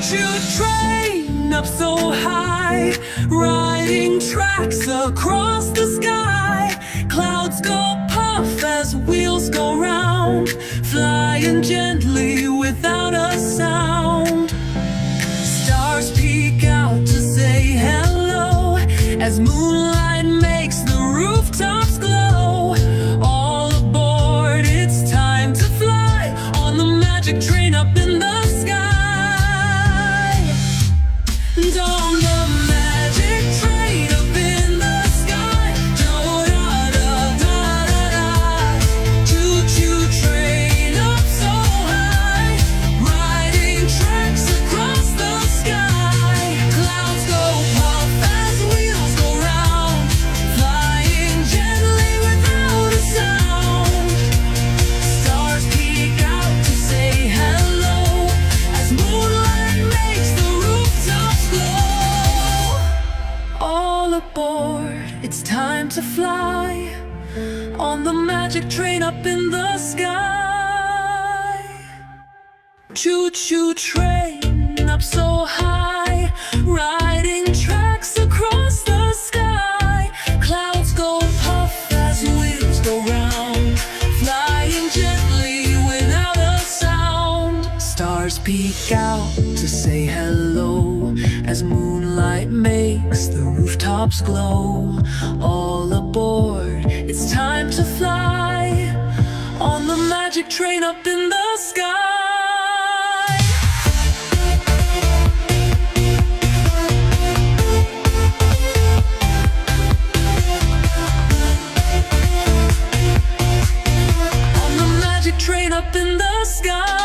Choo-choo train up so high, riding tracks across the sky. Clouds go puff as wheels go round, flying gently without a sound. Stars peek out to say hello as moonlight makes the rooftops glow. All aboard, it's time to fly on the magic train up in the sky. And on the magic train up in the sky, do-da-da-da-da-da. Choo-choo train up so high, riding tracks across the sky. Clouds go puff as wheels go round, flying gently without a sound. Stars peek out to say hello as moonlight makes the rooftops glow. All aboard, it's time to fly on the magic train up in the sky. Choo-choo train up so high, riding tracks across the sky. Clouds go puff as wheels go round, flying gently without a sound. Stars peek out to say hello as moonlight makes the rooftops glow. All aboard, it's time to fly on the magic train up in the sky. On the magic train up in the sky.